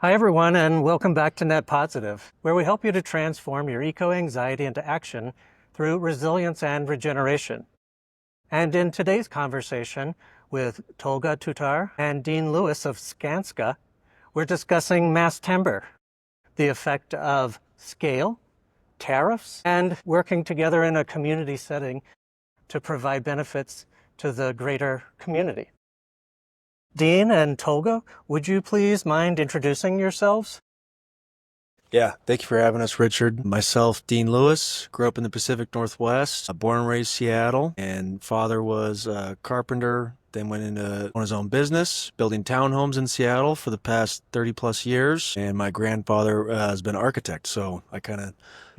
Hi, everyone, and welcome back to Net Positive, where we help you to transform your eco-anxiety into action through resilience and regeneration. And in today's conversation with Tolga Tutar and Dean Lewis of Skanska, we're discussing mass timber, the effect of scale, tariffs, and working together in a community setting to provide benefits to the greater community. Dean and Tolga, would you please mind introducing yourselves? Yeah, thank you for having us, Richard. Myself, Dean Lewis, grew up in the Pacific Northwest, born and raised Seattle, and father was a carpenter, then went into on his own business, building townhomes in Seattle for the past 30 plus years. And my grandfather has been an architect, so I kind of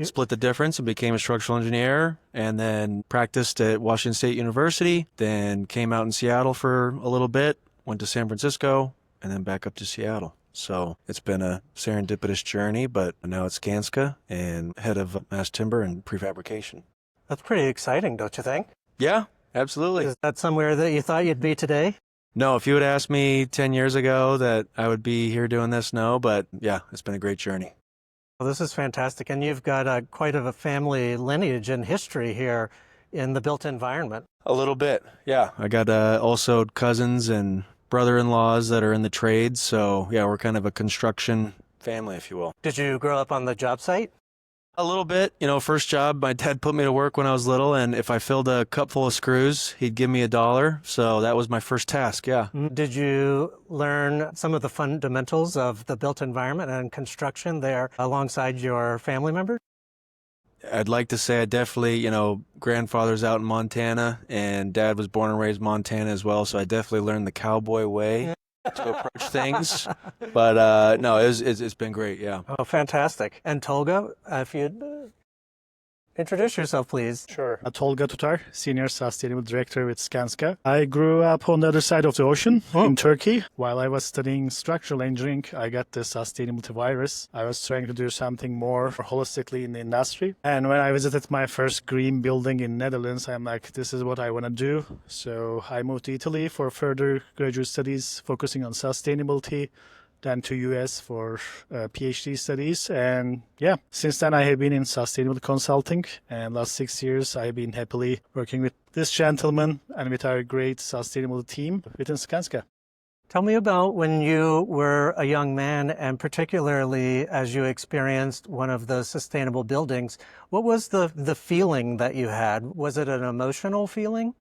split the difference and became a structural engineer, and then practiced at Washington State University, then came out in Seattle for a little bit, went to San Francisco, and then back up to Seattle. So it's been a serendipitous journey, but now it's Skanska and head of mass timber and prefabrication. That's pretty exciting, don't you think? Yeah, absolutely. Is that somewhere that you thought you'd be today? No, if you had asked me 10 years ago that I would be here doing this, no, but yeah, it's been a great journey. Well, this is fantastic, and you've got quite of a family lineage and history here in the built environment. A little bit, yeah. I got also cousins and brother-in-laws that are in the trades, so yeah, we're kind of a construction family, if you will. Did you grow up on the job site? A little bit. First job, my dad put me to work when I was little, and if I filled a cup full of screws, he'd give me $1. So that was my first task, yeah. Did you learn some of the fundamentals of the built environment and construction there alongside your family members? I'd like to say I definitely, grandfather's out in Montana, and dad was born and raised Montana as well, so I definitely learned the cowboy way to approach things. But no, it's been great, yeah. Oh, fantastic. And Tolga, if you'd introduce yourself, please. Sure. Tolga Tutar, Senior Sustainable Director with Skanska. I grew up on the other side of the ocean in Turkey. While I was studying structural engineering, I got the sustainability virus. I was trying to do something more holistically in the industry. And when I visited my first green building in Netherlands, I'm like, this is what I want to do. So I moved to Italy for further graduate studies, focusing on sustainability, then to US for PhD studies. And yeah, since then I have been in sustainable consulting, and last 6 years I've been happily working with this gentleman and with our great sustainable team within Skanska. Tell me about when you were a young man, and particularly as you experienced one of the sustainable buildings. What was the feeling that you had? Was it an emotional feeling?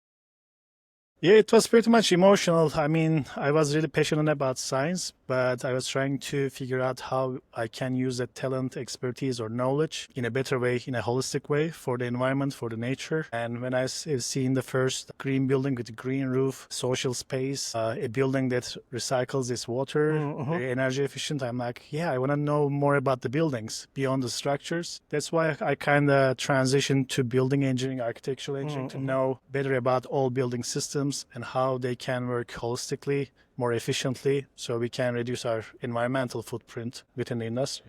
Yeah, it was pretty much emotional. I mean, I was really passionate about science, but I was trying to figure out how I can use that talent, expertise, or knowledge in a better way, in a holistic way for the environment, for the nature. And when I seen the first green building with a green roof, social space, a building that recycles its water, very energy efficient, I'm like, yeah, I want to know more about the buildings beyond the structures. That's why I kind of transitioned to building engineering, architectural engineering, to know better about all building systems and how they can work holistically, more efficiently, so we can reduce our environmental footprint within the industry.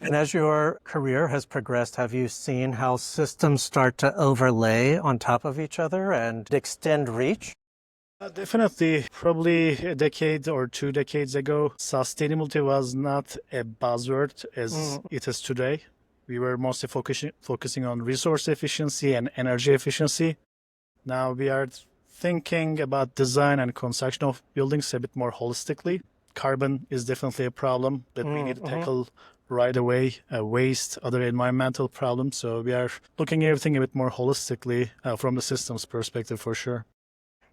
And as your career has progressed, have you seen how systems start to overlay on top of each other and extend reach? Definitely. Probably a decade or 2 decades ago, sustainability was not a buzzword as it is today. We were mostly focusing on resource efficiency and energy efficiency. Now we are thinking about design and construction of buildings a bit more holistically. Carbon is definitely a problem that we need to tackle right away, waste, other environmental problems. So we are looking at everything a bit more holistically from the systems perspective for sure.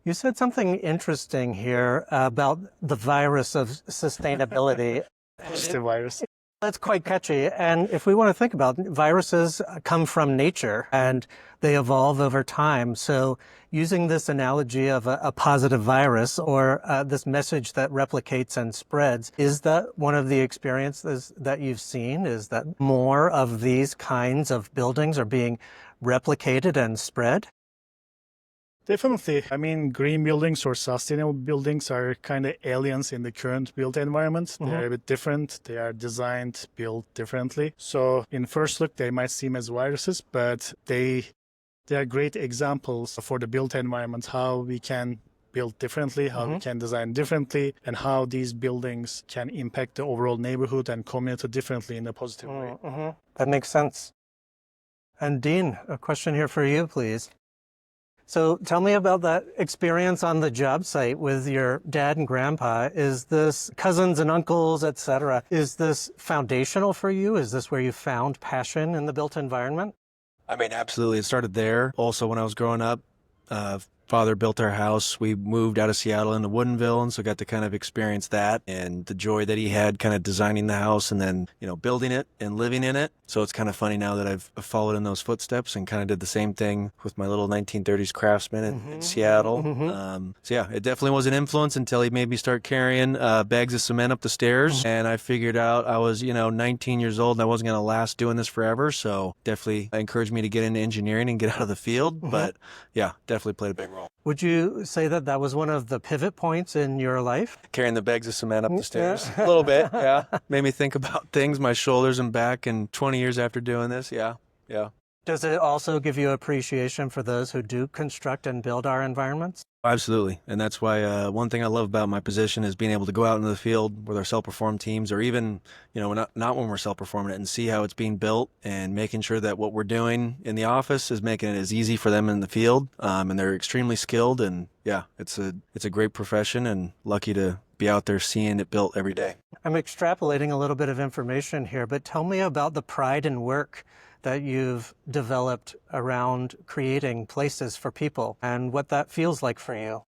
You said something interesting here about the virus of sustainability. It's the virus. That's quite catchy. And if we want to think about it, viruses come from nature and they evolve over time. So using this analogy of a positive virus or this message that replicates and spreads, is that one of the experiences that you've seen? Is that more of these kinds of buildings are being replicated and spread? Definitely. I mean, green buildings or sustainable buildings are kind of aliens in the current built environment. They're a bit different. They are designed, built differently. So in first look, they might seem as viruses, but they are great examples for the built environment, how we can build differently, how we can design differently, and how these buildings can impact the overall neighborhood and community differently in a positive way. That makes sense. And Dean, a question here for you, please. So tell me about that experience on the job site with your dad and grandpa. Is this cousins and uncles, etc.? Is this foundational for you? Is this where you found passion in the built environment? I mean, absolutely. It started there. Also, when I was growing up, father built our house. We moved out of Seattle into Woodinville, and so got to kind of experience that and the joy that he had kind of designing the house and then, building it and living in it. So it's kind of funny now that I've followed in those footsteps and kind of did the same thing with my little 1930s Craftsman in Seattle. So yeah, it definitely was an influence until he made me start carrying bags of cement up the stairs. And I figured out I was, 19 years old and I wasn't going to last doing this forever. So definitely encouraged me to get into engineering and get out of the field. But yeah, definitely played a big role. Would you say that that was one of the pivot points in your life? Carrying the bags of cement up the stairs. A little bit, yeah. Made me think about things, my shoulders and back, and 20 years after doing this, yeah. Does it also give you appreciation for those who do construct and build our environments? Absolutely. And that's why one thing I love about my position is being able to go out into the field with our self-performed teams, or even, not when we're self-performing it, and see how it's being built and making sure that what we're doing in the office is making it as easy for them in the field. And they're extremely skilled. And yeah, it's a great profession, and lucky to be out there seeing it built every day. I'm extrapolating a little bit of information here, but tell me about the pride and work that you've developed around creating places for people and what that feels like for you.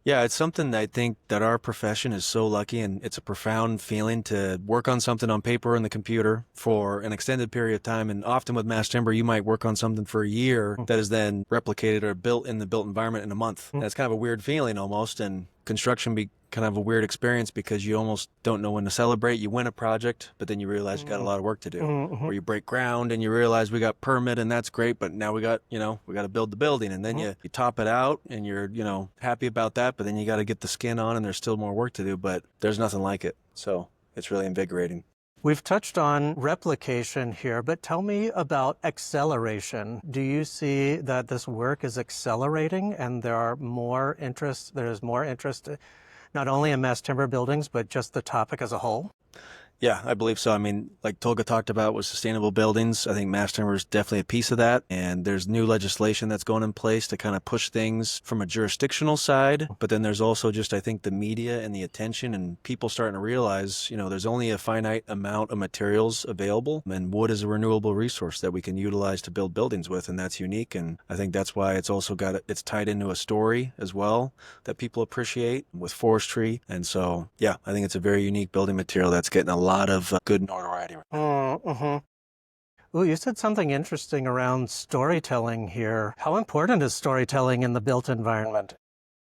Yeah, it's something that I think that our profession is so lucky, and it's a profound feeling to work on something on paper or in the computer for an extended period of time. And often with mass timber, you might work on something for a year that is then replicated or built in the built environment in a month. And it's kind of a weird feeling almost, and construction be kind of a weird experience because you almost don't know when to celebrate. You win a project, but then you realize you got a lot of work to do. Or you break ground and you realize we got permit and that's great, but now we got to build the building, and then you top it out and you're, happy about that, but then you got to get the skin on and there's still more work to do, but there's nothing like it. So it's really invigorating. We've touched on replication here, but tell me about acceleration. Do you see that this work is accelerating and there's more interest not only in mass timber buildings, but just the topic as a whole? Yeah, I believe so. I mean, like Tolga talked about with sustainable buildings, I think mass timber is definitely a piece of that. And there's new legislation that's going in place to kind of push things from a jurisdictional side. But then there's also just, I think, the media and the attention and people starting to realize, there's only a finite amount of materials available. And wood is a renewable resource that we can utilize to build buildings with. And that's unique. And I think that's why it's also it's tied into a story as well that people appreciate with forestry. And so, yeah, I think it's a very unique building material that's getting a lot of good notoriety. Ooh, you said something interesting around storytelling here. How important is storytelling in the built environment?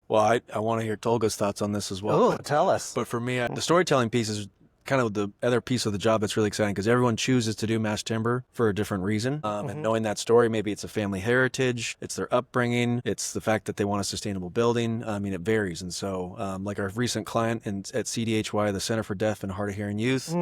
Well, I want to hear Tolga's thoughts on this as well. Oh, tell us. But for me, the storytelling piece is kind of the other piece of the job that's really exciting, because everyone chooses to do mass timber for a different reason. And knowing that story, maybe it's a family heritage, it's their upbringing, it's the fact that they want a sustainable building. I mean, it varies. And so like our recent client at CDHY, the Center for Deaf and Hard of Hearing Youth,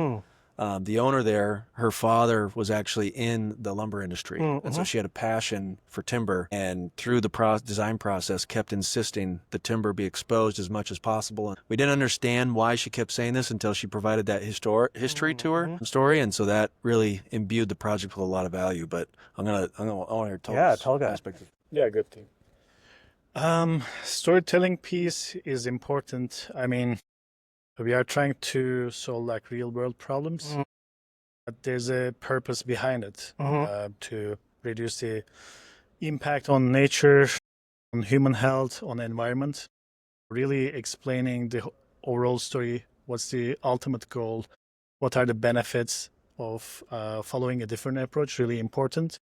the owner there, her father was actually in the lumber industry. And so she had a passion for timber, and through the design process kept insisting the timber be exposed as much as possible. And we didn't understand why she kept saying this until she provided that history to her story. And so that really imbued the project with a lot of value. But I want to hear Tolga aspect. Yeah, good thing. Storytelling piece is important. I mean, we are trying to solve real world problems, but there's a purpose behind it to reduce the impact on nature, on human health, on the environment. Really explaining the overall story. What's the ultimate goal? What are the benefits of following a different approach? Really important.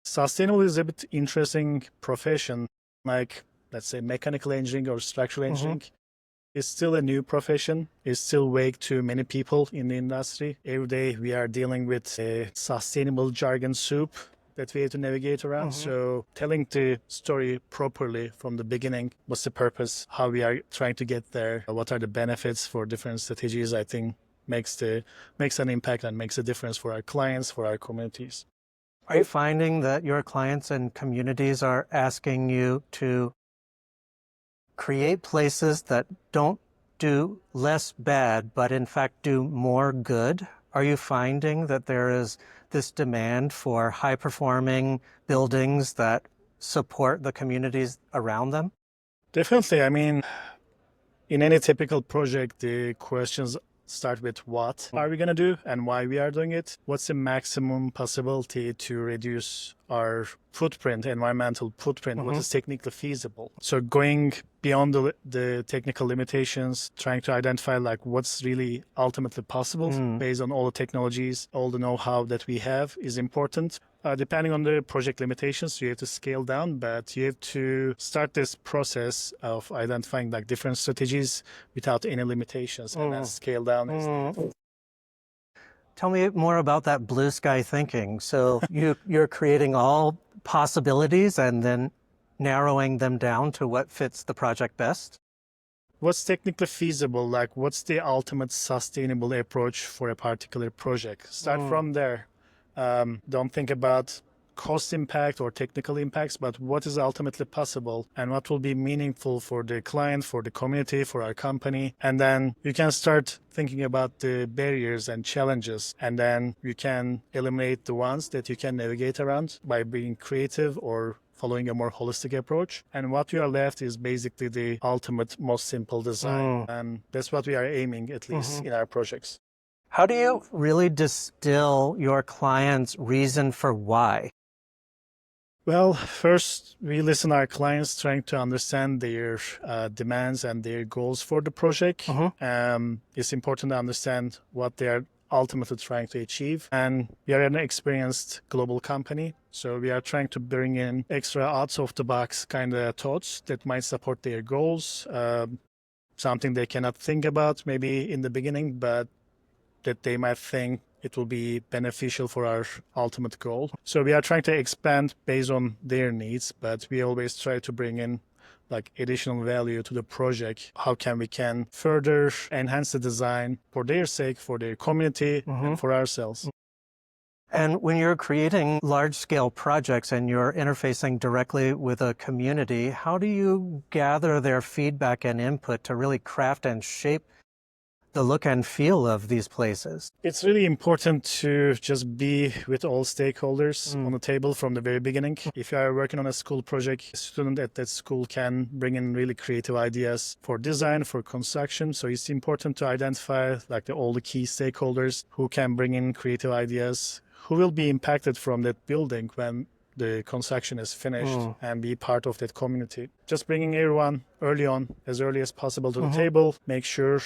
Sustainable is a bit interesting profession, like let's say mechanical engineering or structural engineering. It's still a new profession. It's still vague to many people in the industry. Every day we are dealing with a sustainable jargon soup that we have to navigate around. So telling the story properly from the beginning, what's the purpose, how we are trying to get there, what are the benefits for different strategies, I think makes an impact and makes a difference for our clients, for our communities. Are you finding that your clients and communities are asking you to create places that don't do less bad, but in fact do more good? Are you finding that there is this demand for high-performing buildings that support the communities around them? Definitely. I mean, in any typical project, the questions start with what are we going to do and why we are doing it? What's the maximum possibility to reduce our footprint, environmental footprint? What is technically feasible? So going beyond the technical limitations, trying to identify like what's really ultimately possible based on all the technologies, all the know-how that we have is important. Depending on the project limitations, you have to scale down, but you have to start this process of identifying like different strategies without any limitations and then scale down. Tell me more about that blue sky thinking. So you're creating all possibilities and then narrowing them down to what fits the project best? What's technically feasible? Like what's the ultimate sustainable approach for a particular project? Start from there. Don't think about cost impact or technical impacts, but what is ultimately possible and what will be meaningful for the client, for the community, for our company. And then you can start thinking about the barriers and challenges, and then you can eliminate the ones that you can navigate around by being creative or following a more holistic approach. And what you are left is basically the ultimate, most simple design. And that's what we are aiming, at least in our projects. How do you really distill your client's reason for why? Well, first, we listen to our clients, trying to understand their demands and their goals for the project. It's important to understand what they are ultimately trying to achieve. And we are an experienced global company, so we are trying to bring in extra out-of-the-box kind of thoughts that might support their goals, something they cannot think about maybe in the beginning, but that they might think it will be beneficial for our ultimate goal. So we are trying to expand based on their needs, but we always try to bring in like additional value to the project. How can we further enhance the design for their sake, for their community, and for ourselves. And when you're creating large-scale projects and you're interfacing directly with a community, how do you gather their feedback and input to really craft and shape the look and feel of these places? It's really important to just be with all stakeholders on the table from the very beginning. If you are working on a school project, a student at that school can bring in really creative ideas for design, for construction. So it's important to identify like all the key stakeholders who can bring in creative ideas, who will be impacted from that building when the construction is finished, and be part of that community. Just bringing everyone early on, as early as possible to the table, make sure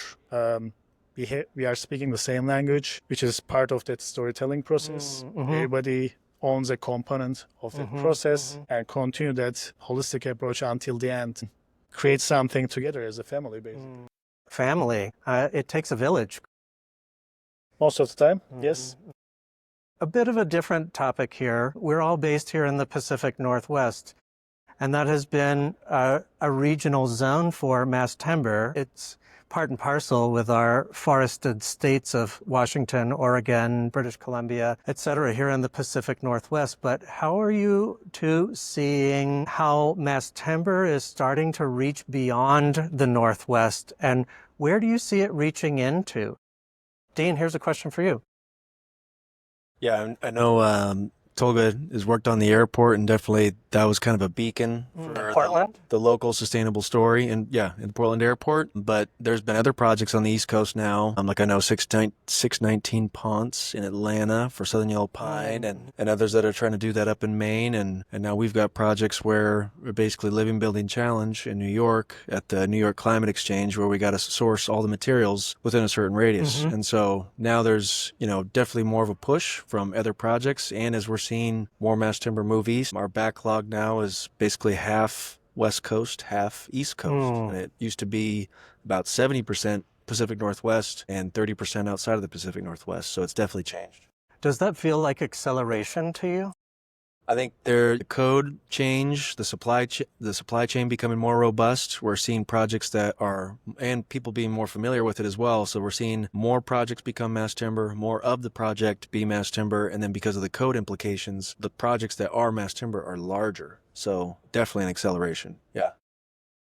we are speaking the same language, which is part of that storytelling process. Everybody owns a component of that process and continue that holistic approach until the end. Create something together as a family, basically. Family. It takes a village. Most of the time, yes. A bit of a different topic here. We're all based here in the Pacific Northwest, and that has been a regional zone for mass timber. It's part and parcel with our forested states of Washington, Oregon, British Columbia, etc. here in the Pacific Northwest. But how are you two seeing how mass timber is starting to reach beyond the Northwest, and where do you see it reaching into? Dean, here's a question for you. Yeah, I know Tolga has worked on the airport, and definitely that was kind of a beacon for Portland? the local sustainable story. And yeah, in the Portland airport. But there's been other projects on the East Coast now. Like I know 619 Ponce in Atlanta for Southern Yellow Pine, and others that are trying to do that up in Maine. And now we've got projects where we're basically Living Building Challenge in New York at the New York Climate Exchange, where we got to source all the materials within a certain radius. And so now there's, definitely more of a push from other projects. And as we're seeing more mass timber move east, our backlog now is basically half West Coast, half East Coast. And it used to be about 70% Pacific Northwest and 30% outside of the Pacific Northwest. So it's definitely changed. Does that feel like acceleration to you? I think the code change, the supply chain becoming more robust. We're seeing projects that are, and people being more familiar with it as well. So we're seeing more projects become mass timber, more of the project be mass timber, and then because of the code implications, the projects that are mass timber are larger. So definitely an acceleration. Yeah.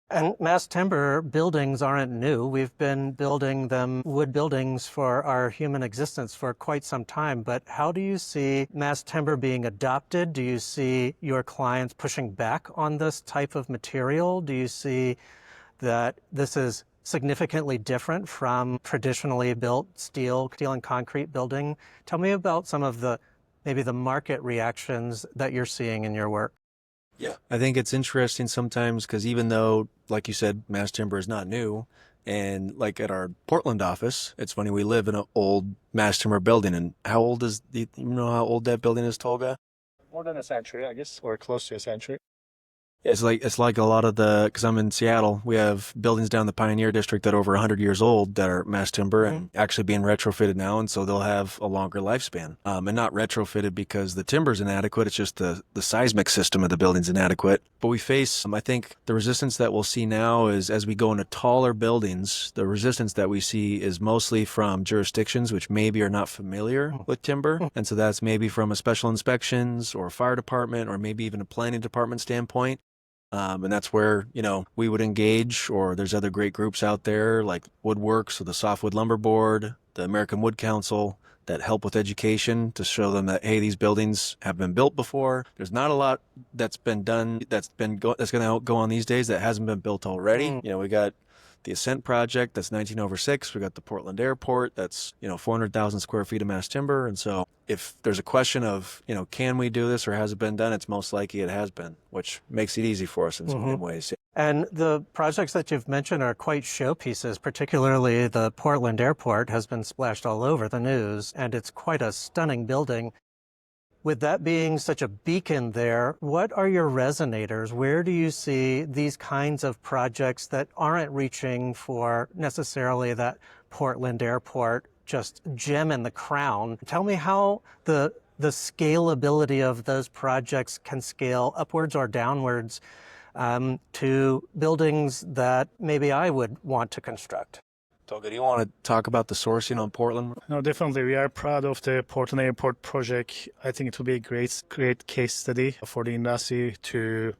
And mass timber buildings aren't new. We've been building them, wood buildings, for our human existence for quite some time. But how do you see mass timber being adopted? Do you see your clients pushing back on this type of material? Do you see that this is significantly different from traditionally built steel and concrete building? Tell me about some of maybe the market reactions that you're seeing in your work. Yeah. I think it's interesting sometimes because even though, like you said, mass timber is not new, and like at our Portland office, it's funny, we live in an old mass timber building. And how old is you know how old that building is, Tolga? More than a century, I guess, or close to a century. It's like a lot of because I'm in Seattle, we have buildings down the Pioneer District that are over 100 years old that are mass timber and actually being retrofitted now, and so they'll have a longer lifespan. And not retrofitted because the timber's inadequate; it's just the seismic system of the building's inadequate. But we face, I think, the resistance that we'll see now is as we go into taller buildings, the resistance that we see is mostly from jurisdictions which maybe are not familiar with timber, and so that's maybe from a special inspections or fire department or maybe even a planning department standpoint. And that's where, we would engage, or there's other great groups out there like Woodworks or the Softwood Lumber Board, the American Wood Council that help with education to show them that, hey, these buildings have been built before. There's not a lot that's been done that's going to go on these days that hasn't been built already. We got the Ascent project, that's 19/6. We got the Portland Airport, that's 400,000 square feet of mass timber. And so if there's a question of can we do this or has it been done, it's most likely it has been, which makes it easy for us in some ways. And the projects that you've mentioned are quite showpieces, particularly the Portland Airport has been splashed all over the news, and it's quite a stunning building. With that being such a beacon there, what are your resonators? Where do you see these kinds of projects that aren't reaching for necessarily that Portland Airport just gem in the crown? Tell me how the scalability of those projects can scale upwards or downwards to buildings that maybe I would want to construct. Tolga, do you want to talk about the sourcing on Portland? No, definitely. We are proud of the Portland Airport project. I think it will be a great case study for the industry to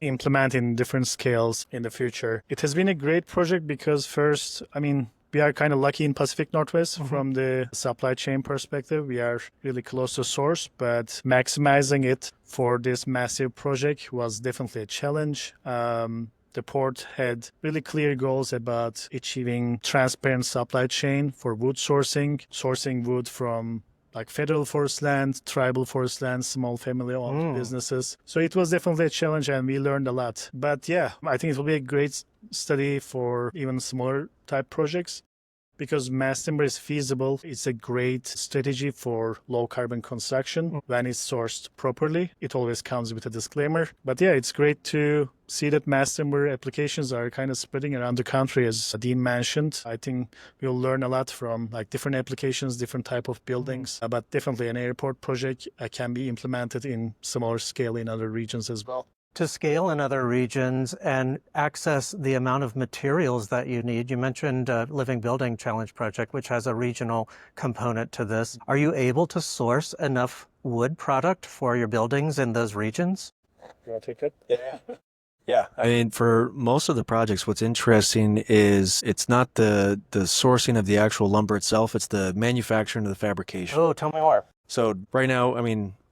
implement in different scales in the future. It has been a great project because first, we are kind of lucky in Pacific Northwest from the supply chain perspective. We are really close to source, but maximizing it for this massive project was definitely a challenge. The port had really clear goals about achieving transparent supply chain for wood sourcing wood from like federal forest land, tribal forest land, small family-owned businesses. So it was definitely a challenge and we learned a lot. But yeah, I think it will be a great study for even smaller type projects. Because mass timber is feasible, it's a great strategy for low carbon construction when it's sourced properly. It always comes with a disclaimer. But yeah, it's great to see that mass timber applications are kind of spreading around the country, as Dean mentioned. I think we'll learn a lot from like different applications, different type of buildings. But definitely an airport project can be implemented in smaller scale in other regions as well. To scale in other regions and access the amount of materials that you need. You mentioned Living Building Challenge Project, which has a regional component to this. Are you able to source enough wood product for your buildings in those regions? You want to take it? Yeah. I mean, for most of the projects, what's interesting is it's not the sourcing of the actual lumber itself, it's the manufacturing of the fabrication. Oh, tell me more. So right now,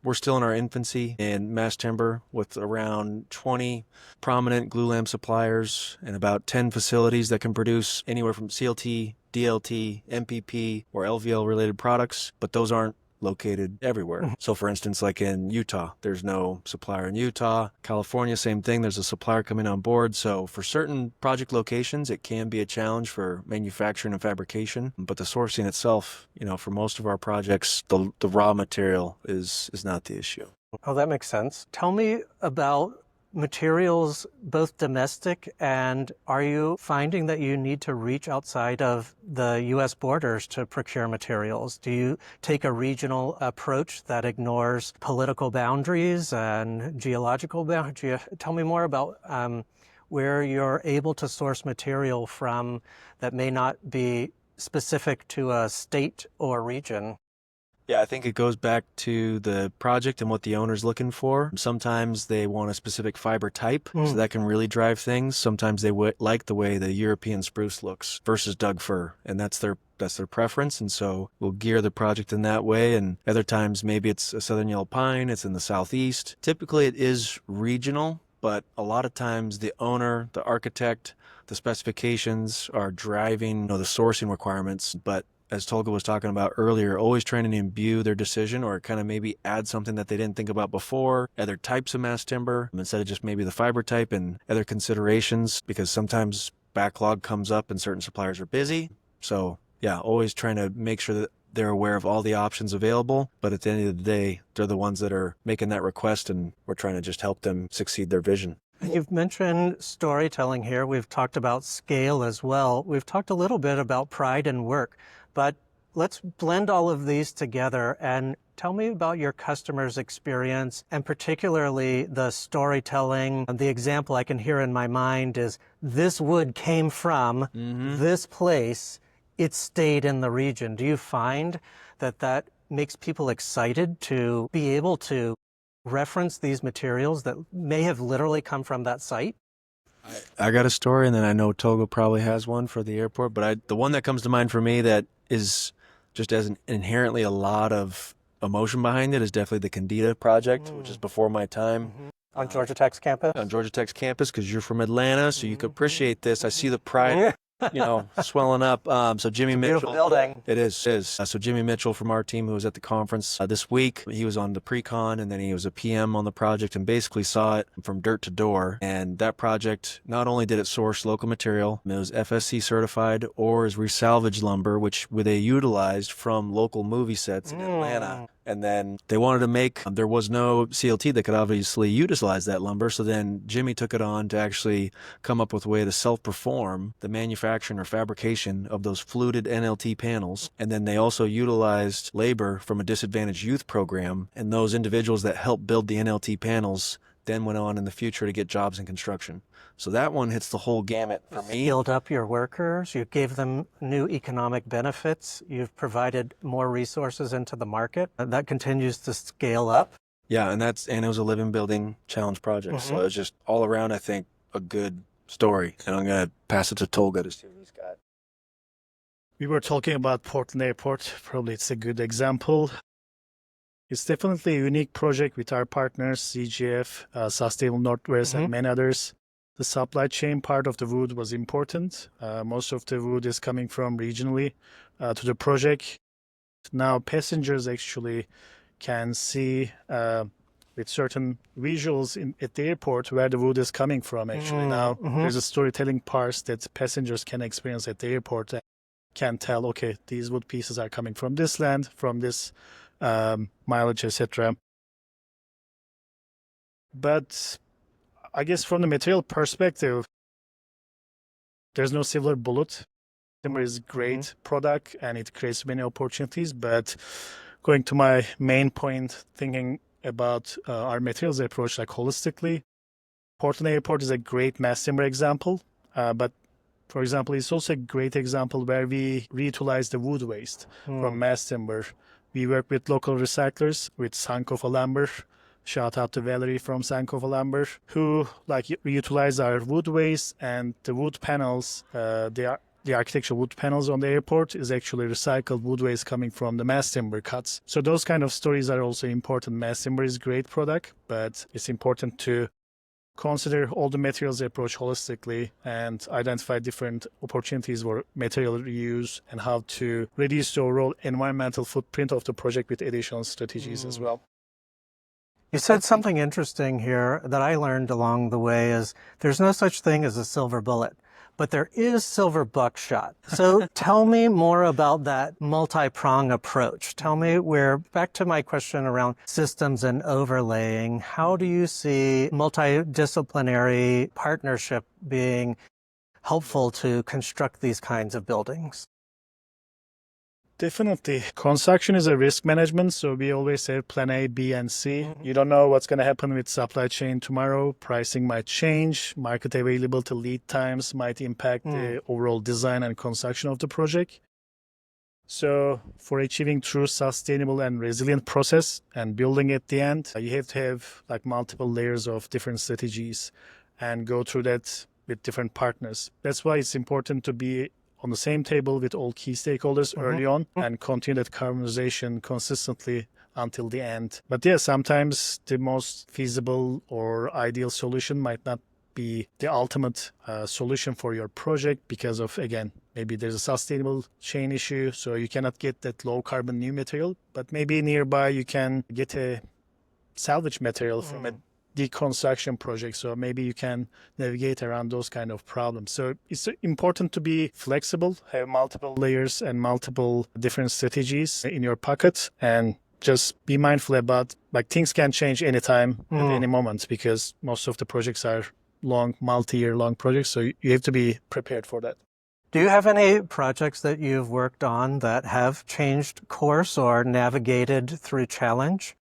we're still in our infancy in mass timber with around 20 prominent glue lamp suppliers and about 10 facilities that can produce anywhere from CLT, DLT, MPP, or LVL related products, but those aren't located everywhere. So for instance, like in Utah, there's no supplier in Utah. California, same thing, there's a supplier coming on board. So for certain project locations, it can be a challenge for manufacturing and fabrication, but the sourcing itself, for most of our projects, the raw material is not the issue. Oh, that makes sense. Tell me about materials, both domestic, and are you finding that you need to reach outside of the U.S. borders to procure materials? Do you take a regional approach that ignores political boundaries and geological boundaries? Tell me more about where you're able to source material from that may not be specific to a state or region. Yeah, I think it goes back to the project and what the owner's looking for. Sometimes they want a specific fiber type, so that can really drive things. Sometimes they like the way the European spruce looks versus Doug fir, and that's their preference, and so we'll gear the project in that way. And other times maybe it's a southern yellow pine, it's in the southeast. Typically it is regional, but a lot of times the owner, the architect, the specifications are driving, the sourcing requirements. But as Tolga was talking about earlier, always trying to imbue their decision or kind of maybe add something that they didn't think about before, other types of mass timber, instead of just maybe the fiber type and other considerations, because sometimes backlog comes up and certain suppliers are busy. So yeah, always trying to make sure that they're aware of all the options available, but at the end of the day, they're the ones that are making that request, and we're trying to just help them succeed their vision. You've mentioned storytelling here. We've talked about scale as well. We've talked a little bit about pride in work, but let's blend all of these together and tell me about your customer's experience, and particularly the storytelling. The example I can hear in my mind is, this wood came from this place. It stayed in the region. Do you find that that makes people excited to be able to reference these materials that may have literally come from that site? I got a story, and then I know Tolga probably has one for the airport, but the one that comes to mind for me that is just as inherently a lot of emotion behind it is definitely the Candida project, which is before my time. On Georgia Tech's campus? On Georgia Tech's campus, because you're from Atlanta, so you could appreciate this. I see the pride, swelling up. So Jimmy Mitchell. Beautiful building. It is. So Jimmy Mitchell from our team, who was at the conference this week, he was on the pre-con, and then he was a PM on the project, and basically saw it from dirt to door. And that project, not only did it source local material, it was FSC certified, or is resalvaged lumber, which they utilized from local movie sets in Atlanta. And then they wanted to make, there was no CLT that could obviously utilize that lumber. So then Jimmy took it on to actually come up with a way to self-perform the manufacturing or fabrication of those fluted NLT panels. And then they also utilized labor from a disadvantaged youth program. And those individuals that helped build the NLT panels then went on in the future to get jobs in construction. So that one hits the whole gamut for me. Skilled up your workers, you gave them new economic benefits, you've provided more resources into the market. That continues to scale up. Yeah, and it was a living building challenge project. So it was just all around, I think, a good story. And I'm going to pass it to Tolga to see what he's got. We were talking about Portland Airport. Probably it's a good example. It's definitely a unique project with our partners, CGF, Sustainable Northwest, and many others. The supply chain part of the wood was important. Most of the wood is coming from regionally to the project. Now passengers actually can see with certain visuals at the airport where the wood is coming from actually. Now there's a storytelling part that passengers can experience at the airport and can tell, okay, these wood pieces are coming from this land, from this mileage, etc. But I guess from the material perspective, there's no silver bullet. Timber is a great product and it creates many opportunities. But going to my main point, thinking about our materials approach like holistically, Portland Airport is a great mass timber example. But for example, it's also a great example where we reutilize the wood waste from mass timber. We work with local recyclers, with Sankofa Lumber. Shout out to Valerie from Sankofa Lumber, who reutilize our wood waste, and the wood panels, the architectural wood panels on the airport is actually recycled wood waste coming from the mass timber cuts. So those kind of stories are also important. Mass timber is a great product, but it's important to consider all the materials approach holistically and identify different opportunities for material reuse and how to reduce the overall environmental footprint of the project with additional strategies as well. You said something interesting here that I learned along the way is there's no such thing as a silver bullet, but there is silver buckshot. So tell me more about that multi-prong approach. Tell me back to my question around systems and overlaying, how do you see multidisciplinary partnership being helpful to construct these kinds of buildings? Definitely. Construction is a risk management, so we always have plan A, B, and C. You don't know what's going to happen with supply chain tomorrow. Pricing might change. Market availability, lead times might impact the overall design and construction of the project. So for achieving true sustainable and resilient process and building at the end, you have to have like multiple layers of different strategies and go through that with different partners. That's why it's important to be on the same table with all key stakeholders early on and continue that conversation consistently until the end. But yeah, sometimes the most feasible or ideal solution might not be the ultimate solution for your project because of, again, maybe there's a sustainable chain issue, so you cannot get that low carbon new material, but maybe nearby you can get a salvage material from a deconstruction project. So maybe you can navigate around those kind of problems. So it's important to be flexible, have multiple layers and multiple different strategies in your pocket, and just be mindful about like things can change anytime at any moment because most of the projects are long, multi-year long projects. So you have to be prepared for that. Do you have any projects that you've worked on that have changed course or navigated through challenge?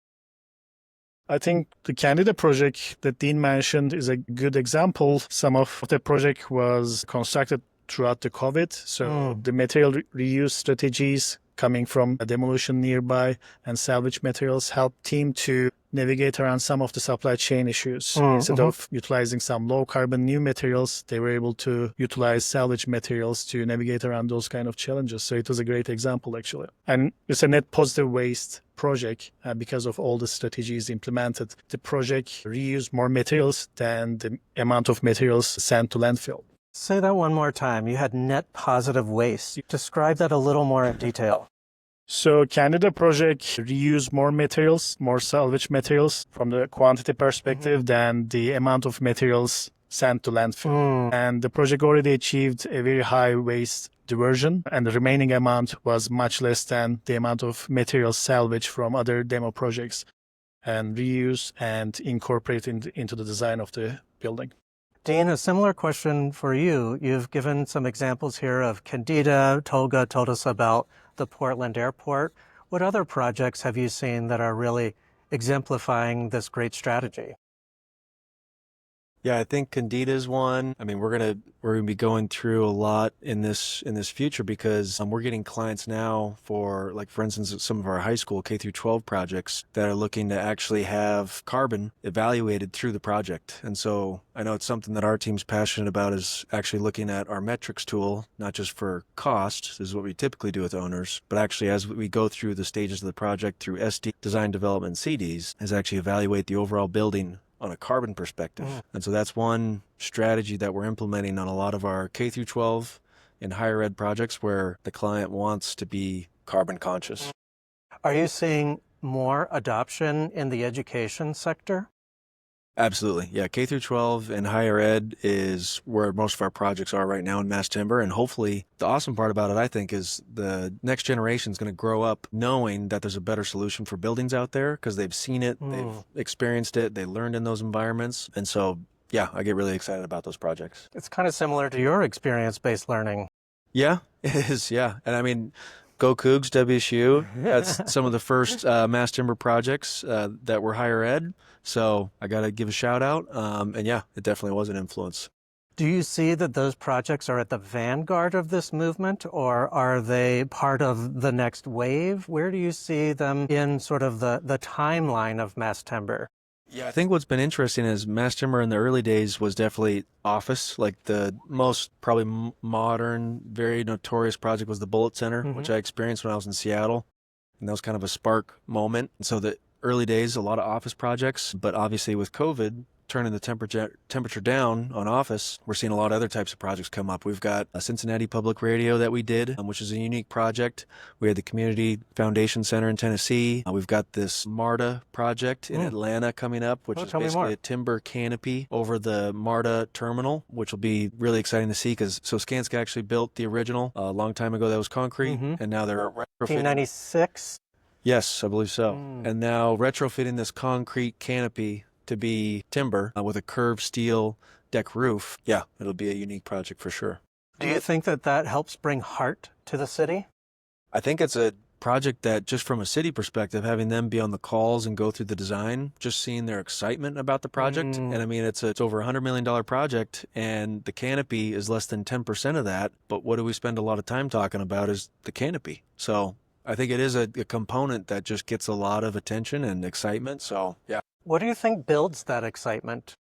I think the Candida project that Dean mentioned is a good example. Some of the project was constructed throughout the COVID. So the material reuse strategies coming from a demolition nearby and salvage materials helped team to navigate around some of the supply chain issues. Instead of utilizing some low carbon new materials, they were able to utilize salvage materials to navigate around those kind of challenges. So it was a great example, actually. And it's a net positive waste project because of all the strategies implemented. The project reused more materials than the amount of materials sent to landfill. Say that one more time. You had net positive waste. Describe that a little more in detail. So Candida project reused more materials, more salvage materials from the quantity perspective than the amount of materials sent to landfill. And the project already achieved a very high waste diversion, and the remaining amount was much less than the amount of materials salvaged from other demo projects and reuse and incorporate into the design of the building. Dean, a similar question for you. You've given some examples here of Candida. Tolga told us about the Portland airport. What other projects have you seen that are really exemplifying this great strategy? Yeah, I think Candida is one. I mean, we're gonna be going through a lot in this future because we're getting clients now for, like, for instance, some of our high school K through 12 projects that are looking to actually have carbon evaluated through the project. And so I know it's something that our team's passionate about, is actually looking at our metrics tool, not just for cost, this is what we typically do with owners, but actually as we go through the stages of the project through SD, design, development, CDs, is actually evaluate the overall building on a carbon perspective. And so that's one strategy that we're implementing on a lot of our K through 12 and higher ed projects where the client wants to be carbon conscious. Are you seeing more adoption in the education sector? Absolutely. Yeah, K through 12 and higher ed is where most of our projects are right now in mass timber. And hopefully the awesome part about it, I think, is the next generation is going to grow up knowing that there's a better solution for buildings out there because they've seen it, they've experienced it, they learned in those environments. And so, yeah, I get really excited about those projects. It's kind of similar to your experience-based learning. Yeah, it is. Yeah. And I mean, go Cougs, WSU. That's some of the first mass timber projects that were higher ed. So I got to give a shout out. And yeah, it definitely was an influence. Do you see that those projects are at the vanguard of this movement, or are they part of the next wave? Where do you see them in sort of the timeline of mass timber? Yeah, I think what's been interesting is mass timber in the early days was definitely office. Like the most probably modern, very notorious project was the Bullitt Center, which I experienced when I was in Seattle. And that was kind of a spark moment. And so the early days, a lot of office projects, but obviously with COVID, turning the temperature down on office, we're seeing a lot of other types of projects come up. We've got a Cincinnati Public Radio that we did, which is a unique project. We had the Community Foundation Center in Tennessee. We've got this MARTA project in Atlanta coming up, which is basically a timber canopy over the MARTA terminal, which will be really exciting to see because Skanska actually built the original a long time ago that was concrete, and now they're retrofitting. 1996? Yes, I believe so. And now retrofitting this concrete canopy to be timber with a curved steel deck roof. Yeah, it'll be a unique project for sure. Do you think that that helps bring heart to the city? I think it's a project that just from a city perspective, having them be on the calls and go through the design, just seeing their excitement about the project. And I mean, it's over $100 million project, and the canopy is less than 10% of that. But what do we spend a lot of time talking about is the canopy. So I think it is a component that just gets a lot of attention and excitement. So yeah. What do you think builds that excitement?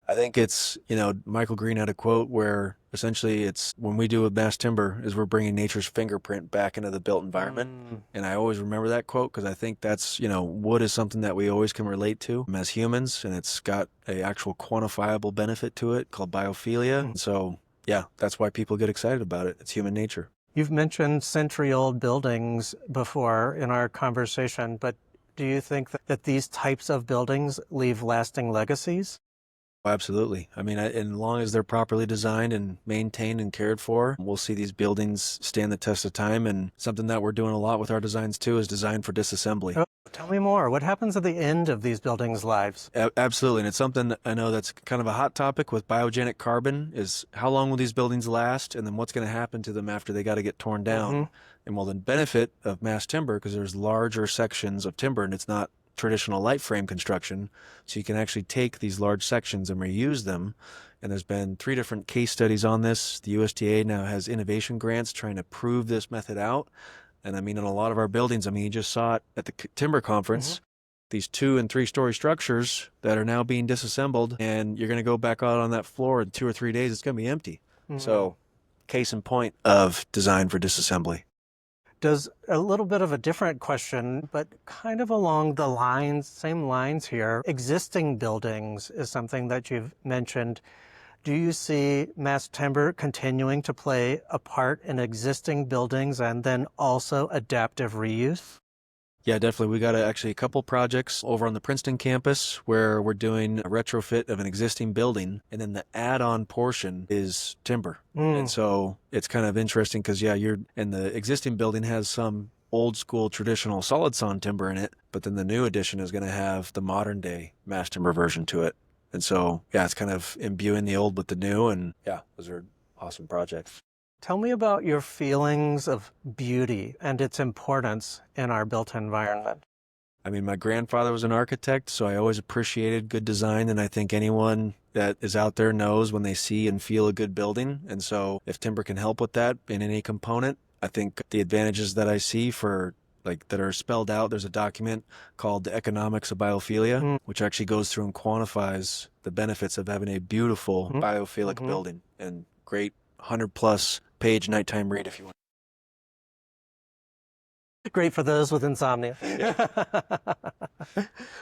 I think it's, Michael Green had a quote where essentially it's when we do with mass timber is we're bringing nature's fingerprint back into the built environment. And I always remember that quote because I think that's, wood is something that we always can relate to as humans, and it's got a actual quantifiable benefit to it called biophilia. And so, yeah, that's why people get excited about it. It's human nature. You've mentioned century-old buildings before in our conversation, but do you think that these types of buildings leave lasting legacies? Absolutely. I mean, as long as they're properly designed and maintained and cared for, we'll see these buildings stand the test of time. And something that we're doing a lot with our designs too is design for disassembly. Oh, tell me more. What happens at the end of these buildings' lives? Absolutely. And it's something I know that's kind of a hot topic with biogenic carbon is how long will these buildings last? And then what's going to happen to them after they got to get torn down? And well, the benefit of mass timber, because there's larger sections of timber and it's not traditional light frame construction, so you can actually take these large sections and reuse them. And there's been 3 different case studies on this. The USDA now has innovation grants trying to prove this method out. And I mean, in a lot of our buildings, I mean, you just saw it at the timber conference, these 2- and 3-story structures that are now being disassembled, and you're going to go back out on that floor in 2 or 3 days, it's going to be empty. So case in point of design for disassembly. Does a little bit of a different question, but kind of along the lines, same lines here. Existing buildings is something that you've mentioned. Do you see mass timber continuing to play a part in existing buildings and then also adaptive reuse? Yeah, definitely. We got actually a couple projects over on the Princeton campus where we're doing a retrofit of an existing building, and then the add-on portion is timber. And so it's kind of interesting because, and the existing building has some old school traditional solid sawn timber in it, but then the new addition is going to have the modern day mass timber version to it. And so, yeah, it's kind of imbuing the old with the new, and yeah, those are awesome projects. Tell me about your feelings of beauty and its importance in our built environment. I mean, my grandfather was an architect, so I always appreciated good design, and I think anyone that is out there knows when they see and feel a good building. And so if timber can help with that in any component, I think the advantages that I see that are spelled out, there's a document called The Economics of Biophilia, which actually goes through and quantifies the benefits of having a beautiful biophilic building, and great 100+ page nighttime read if you want. Great for those with insomnia.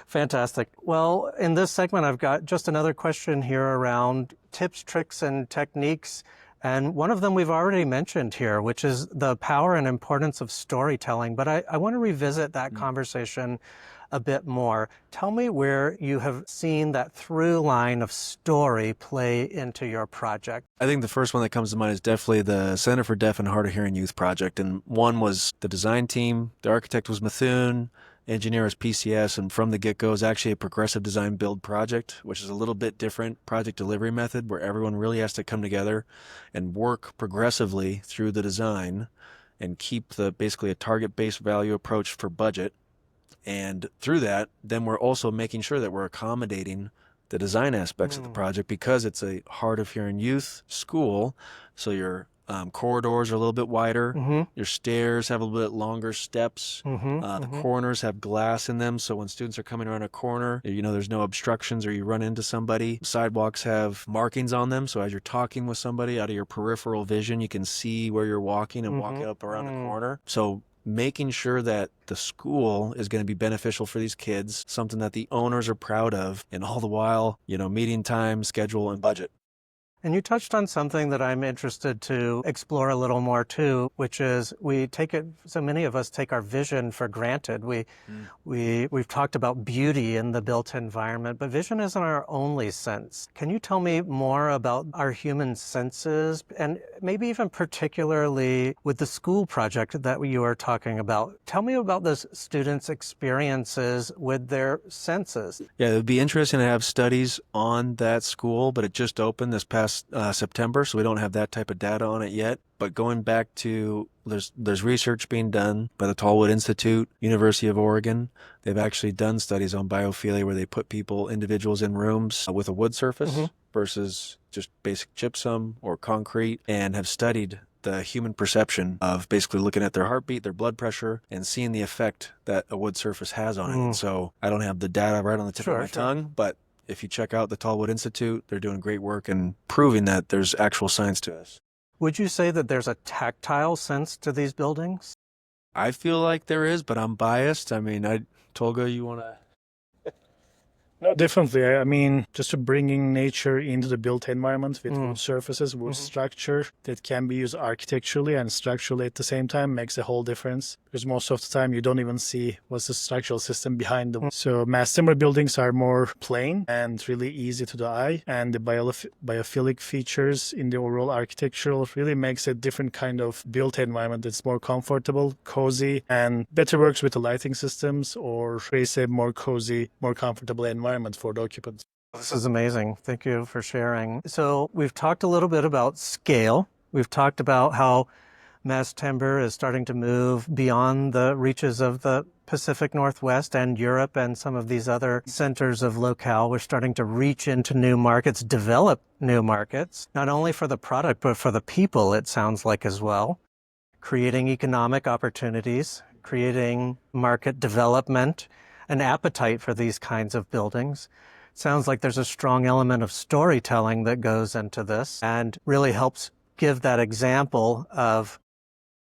Fantastic. Well, in this segment, I've got just another question here around tips, tricks, and techniques. And one of them we've already mentioned here, which is the power and importance of storytelling. But I want to revisit that conversation a bit more. Tell me where you have seen that through line of story play into your project. I think the first one that comes to mind is definitely the Center for Deaf and Hard of Hearing Youth project. And one was the design team, the architect was Methuen, engineer is PCS, and from the get-go is actually a progressive design build project, which is a little bit different project delivery method where everyone really has to come together and work progressively through the design and keep basically a target-based value approach for budget. And through that, then we're also making sure that we're accommodating the design aspects of the project because it's a hard of hearing youth school. So your corridors are a little bit wider. Your stairs have a little bit longer steps. The corners have glass in them. So when students are coming around a corner, there's no obstructions or you run into somebody. Sidewalks have markings on them. So as you're talking with somebody, out of your peripheral vision, you can see where you're walking and walking up around a corner. So making sure that the school is going to be beneficial for these kids, something that the owners are proud of, and all the while, meeting time, schedule, and budget. And you touched on something that I'm interested to explore a little more too, which is so many of us take our vision for granted. We've talked about beauty in the built environment, but vision isn't our only sense. Can you tell me more about our human senses, and maybe even particularly with the school project that you are talking about? Tell me about those students' experiences with their senses. Yeah, it would be interesting to have studies on that school, but it just opened this past last September, so we don't have that type of data on it yet. But going back to, there's research being done by the Tallwood Institute, University of Oregon. They've actually done studies on biophilia where they put individuals in rooms with a wood surface versus just basic gypsum or concrete, and have studied the human perception of basically looking at their heartbeat, their blood pressure, and seeing the effect that a wood surface has on it. And so I don't have the data right on the tip of my tongue, but if you check out the Tallwood Institute, they're doing great work and proving that there's actual science to this. Would you say that there's a tactile sense to these buildings? I feel like there is, but I'm biased. I mean, Tolga, you want to? No, definitely. I mean, just bringing nature into the built environment with wood surfaces, wood structure that can be used architecturally and structurally at the same time makes a whole difference. Because most of the time you don't even see what's the structural system behind them. So mass timber buildings are more plain and really easy to the eye. And the biophilic features in the overall architectural really makes a different kind of built environment that's more comfortable, cozy, and better works with the lighting systems, or creates a more cozy, more comfortable environment for the occupants. This is amazing. Thank you for sharing. So we've talked a little bit about scale. We've talked about how mass timber is starting to move beyond the reaches of the Pacific Northwest and Europe and some of these other centers of locale. We're starting to reach into new markets, develop new markets, not only for the product, but for the people, it sounds like as well. Creating economic opportunities, creating market development, an appetite for these kinds of buildings. It sounds like there's a strong element of storytelling that goes into this and really helps give that example of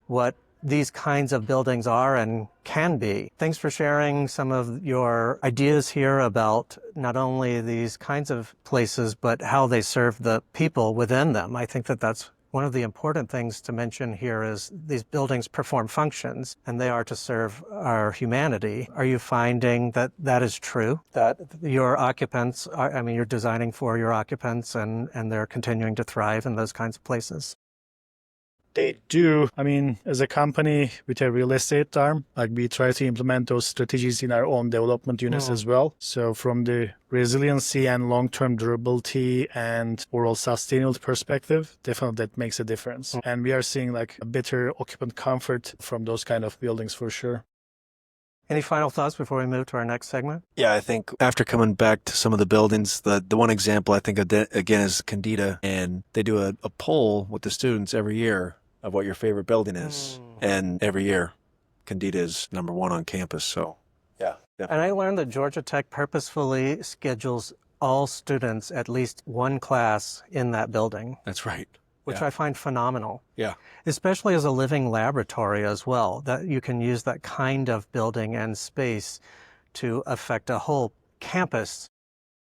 what these kinds of buildings are and can be. Thanks for sharing some of your ideas here about not only these kinds of places, but how they serve the people within them. I think that that's one of the important things to mention here is these buildings perform functions, and they are to serve our humanity. Are you finding that that is true? That your occupants, you're designing for your occupants and they're continuing to thrive in those kinds of places? They do. I mean, as a company with a real estate arm, we try to implement those strategies in our own development units as well. So from the resiliency and long-term durability and overall sustainability perspective, definitely that makes a difference. And we are seeing a better occupant comfort from those kind of buildings for sure. Any final thoughts before we move to our next segment? Yeah, I think after coming back to some of the buildings, the one example I think again is Candida, and they do a poll with the students every year of what your favorite building is. And every year, Candida is number one on campus. So, yeah. And I learned that Georgia Tech purposefully schedules all students at least one class in that building. That's right. Which I find phenomenal. Yeah. Especially as a living laboratory as well, that you can use that kind of building and space to affect a whole campus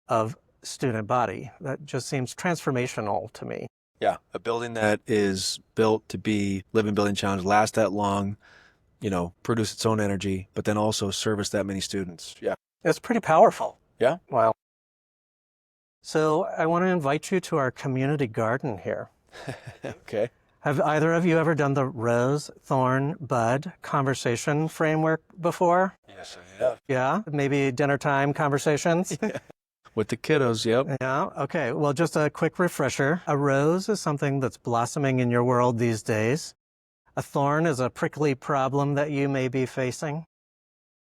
of student body. That just seems transformational to me. Yeah, a building that is built to be living building challenge, last that long, produce its own energy, but then also service that many students. Yeah. It's pretty powerful. Yeah. Wow. So I want to invite you to our community garden here. Okay. Have either of you ever done the rose, thorn, bud conversation framework before? Yes, I have. Yeah? Maybe dinner time conversations? Yeah. With the kiddos, yep. Yeah, okay. Well, just a quick refresher. A rose is something that's blossoming in your world these days. A thorn is a prickly problem that you may be facing.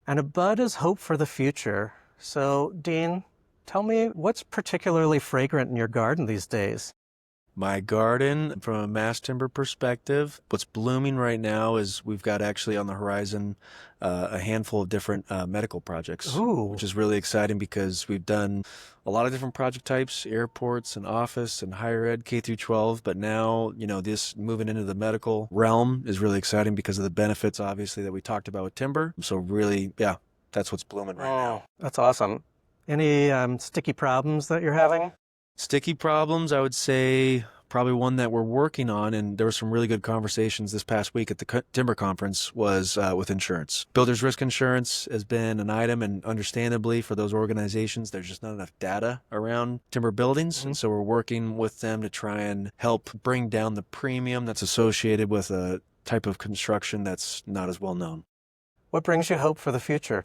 And a bud is hope for the future. So, Dean, tell me what's particularly fragrant in your garden these days? My garden, from a mass timber perspective, what's blooming right now is we've got actually on the horizon a handful of different medical projects, which is really exciting because we've done a lot of different project types, airports and office and higher ed, K through 12. But now, this moving into the medical realm is really exciting because of the benefits, obviously, that we talked about with timber. So really, yeah, that's what's blooming right now. That's awesome. Any sticky problems that you're having? Sticky problems, I would say probably one that we're working on, and there were some really good conversations this past week at the timber conference, was with insurance. Builder's risk insurance has been an item, and understandably for those organizations, there's just not enough data around timber buildings. And so we're working with them to try and help bring down the premium that's associated with a type of construction that's not as well known. What brings you hope for the future?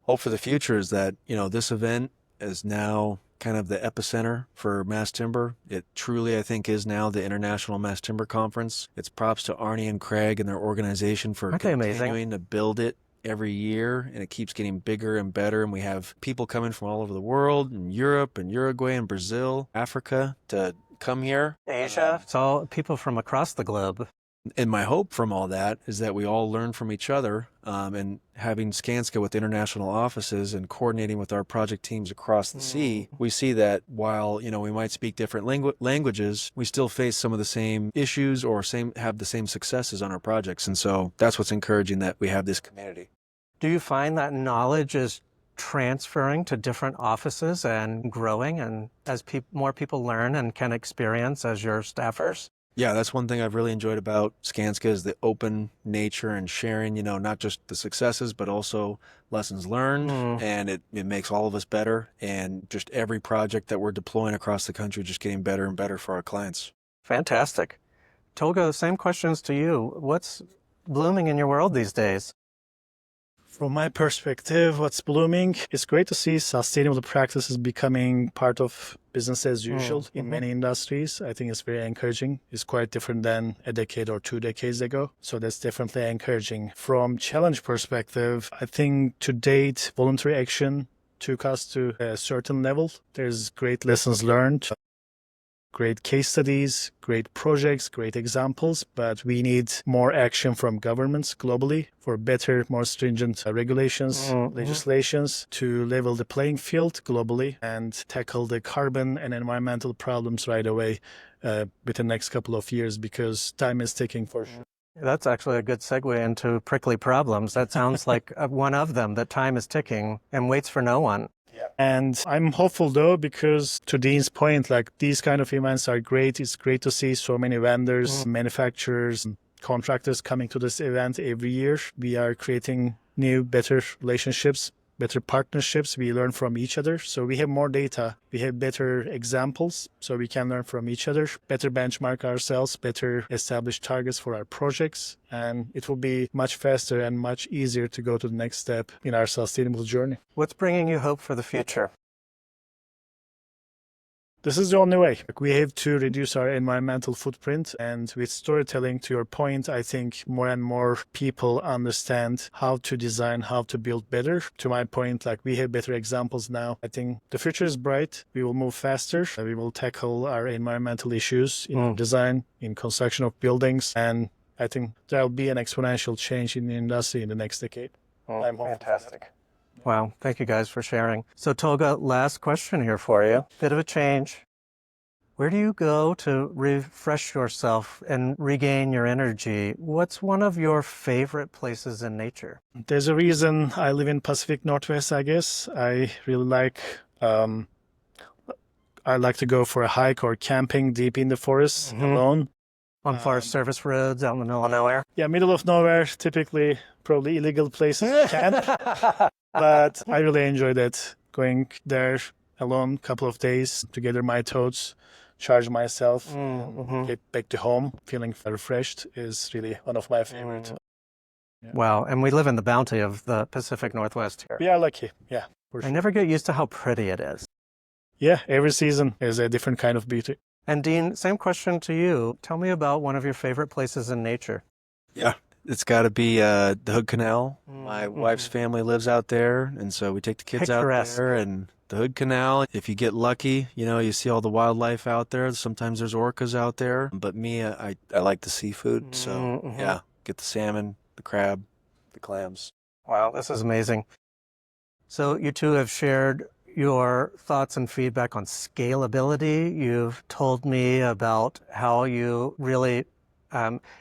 Hope for the future is that, this event is now kind of the epicenter for mass timber. It truly, I think, is now the International Mass Timber Conference. It's props to Arnie and Craig and their organization for Aren't they amazing? continuing to build it every year, and it keeps getting bigger and better. And we have people coming from all over the world, in Europe and Uruguay and Brazil, Africa, to come here. Asia. It's all people from across the globe. And my hope from all that is that we all learn from each other, and having Skanska with international offices and coordinating with our project teams across the sea, we see that while, we might speak different languages, we still face some of the same issues or have the same successes on our projects. And so that's what's encouraging, that we have this community. Do you find that knowledge is transferring to different offices and growing, and as more people learn and can experience as your staffers? Yeah, that's one thing I've really enjoyed about Skanska, is the open nature and sharing, not just the successes, but also lessons learned. And it makes all of us better. And just every project that we're deploying across the country just getting better and better for our clients. Fantastic. Tolga, same questions to you. What's blooming in your world these days? From my perspective, what's blooming, it's great to see sustainable practices becoming part of business as usual in many industries. I think it's very encouraging. It's quite different than a decade or 2 decades ago. So that's definitely encouraging. From challenge perspective, I think to date, voluntary action took us to a certain level. There's great lessons learned, great case studies, great projects, great examples, but we need more action from governments globally for better, more stringent regulations, legislations to level the playing field globally and tackle the carbon and environmental problems right away within the next couple of years, because time is ticking for sure. That's actually a good segue into prickly problems. That sounds like one of them, that time is ticking and waits for no one. And I'm hopeful though, because to Dean's point, like these kind of events are great. It's great to see so many vendors, manufacturers, and contractors coming to this event every year. We are creating new, better relationships, better partnerships. We learn from each other. So we have more data. We have better examples, so we can learn from each other, better benchmark ourselves, better establish targets for our projects. And it will be much faster and much easier to go to the next step in our sustainable journey. What's bringing you hope for the future? This is the only way. We have to reduce our environmental footprint. And with storytelling, to your point, I think more and more people understand how to design, how to build better. To my point, like we have better examples now. I think the future is bright. We will move faster. We will tackle our environmental issues in design, in construction of buildings. And I think there will be an exponential change in the industry in the next decade. I'm fantastic. Wow. Thank you guys for sharing. So Tolga, last question here for you. Bit of a change. Where do you go to refresh yourself and regain your energy? What's one of your favorite places in nature? There's a reason I live in Pacific Northwest, I guess. I really like, I like to go for a hike or camping deep in the forest alone. On Forest Service roads out in the middle of nowhere? Yeah, middle of nowhere, typically probably illegal places to camp. But I really enjoy that, going there alone a couple of days to gather my thoughts, charge myself, get back to home, feeling refreshed is really one of my favorites. Yeah. Wow, and we live in the bounty of the Pacific Northwest here. We are lucky, yeah. For sure. I never get used to how pretty it is. Yeah, every season is a different kind of beauty. And Dean, same question to you. Tell me about one of your favorite places in nature. Yeah, it's got to be the Hood Canal. My wife's family lives out there, and so we take the kids out there. And the Hood Canal, if you get lucky, you see all the wildlife out there. Sometimes there's orcas out there. But me, I like the seafood. So, yeah, get the salmon, the crab, the clams. Wow, this is amazing. So you two have shared your thoughts and feedback on scalability. You've told me about how you really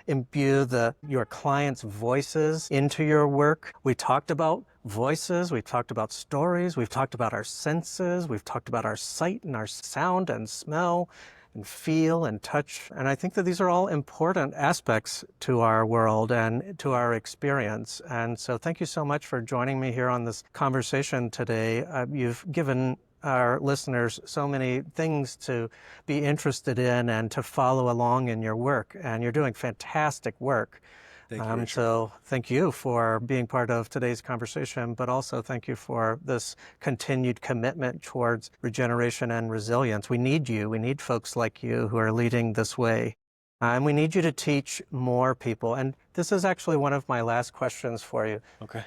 imbue your clients' voices into your work. We talked about voices, we've talked about stories, we've talked about our senses, we've talked about our sight and our sound and smell and feel and touch. And I think that these are all important aspects to our world and to our experience. And so thank you so much for joining me here on this conversation today. You've given our listeners so many things to be interested in and to follow along in your work. And you're doing fantastic work. Thank you, Richard. So thank you for being part of today's conversation, but also thank you for this continued commitment towards regeneration and resilience. We need you. We need folks like you who are leading this way. And we need you to teach more people. And this is actually one of my last questions for you. Okay.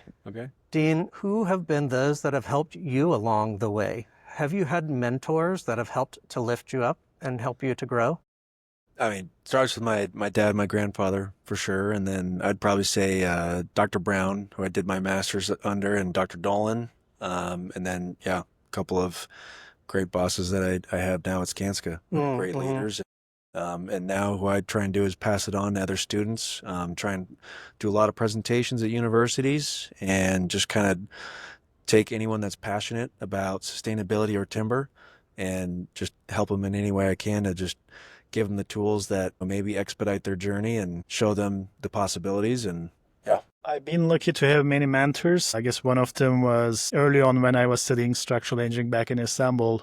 Dean, who have been those that have helped you along the way? Have you had mentors that have helped to lift you up and help you to grow? I mean, it starts with my dad, my grandfather, for sure. And then I'd probably say Dr. Brown, who I did my master's under, and Dr. Dolan. And then, a couple of great bosses that I have now at Skanska, great leaders. And now what I try and do is pass it on to other students, try and do a lot of presentations at universities and just kind of take anyone that's passionate about sustainability or timber and just help them in any way I can to just give them the tools that maybe expedite their journey and show them the possibilities. And I've been lucky to have many mentors. I guess one of them was early on when I was studying structural engineering back in Istanbul.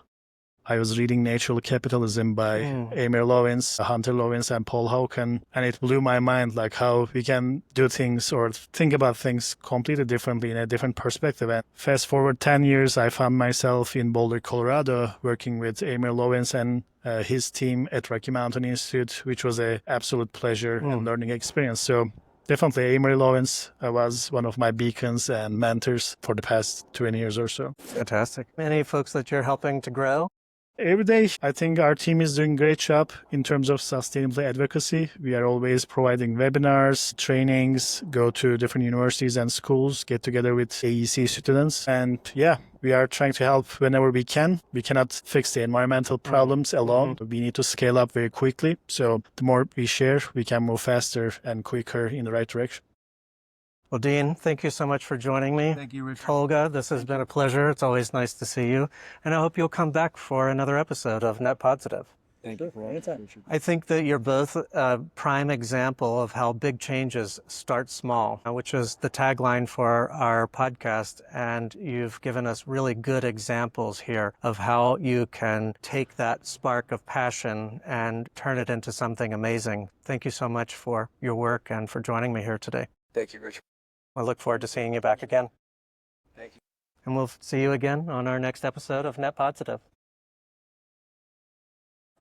I was reading Natural Capitalism by Amir Lowins, Hunter Lowins, and Paul Hawken, and it blew my mind, like how we can do things or think about things completely differently in a different perspective. And fast forward 10 years, I found myself in Boulder, Colorado, working with Amir Lowins and his team at Rocky Mountain Institute, which was an absolute pleasure and learning experience. So definitely Amir Lowins was one of my beacons and mentors for the past 20 years or so. Fantastic. Any folks that you're helping to grow? Every day, I think our team is doing a great job in terms of sustainability advocacy. We are always providing webinars, trainings, go to different universities and schools, get together with AEC students. And we are trying to help whenever we can. We cannot fix the environmental problems alone. We need to scale up very quickly. So the more we share, we can move faster and quicker in the right direction. Well, Dean, thank you so much for joining me. Thank you, Richard. Tolga, this has been a pleasure. It's always nice to see you. And I hope you'll come back for another episode of Net Podsitive. Thank you for anytime, Richard. I think that you're both a prime example of how big changes start small, which is the tagline for our podcast. And you've given us really good examples here of how you can take that spark of passion and turn it into something amazing. Thank you so much for your work and for joining me here today. Thank you, Richard. I look forward to seeing you back again. Thank you. And we'll see you again on our next episode of Net Podsitive.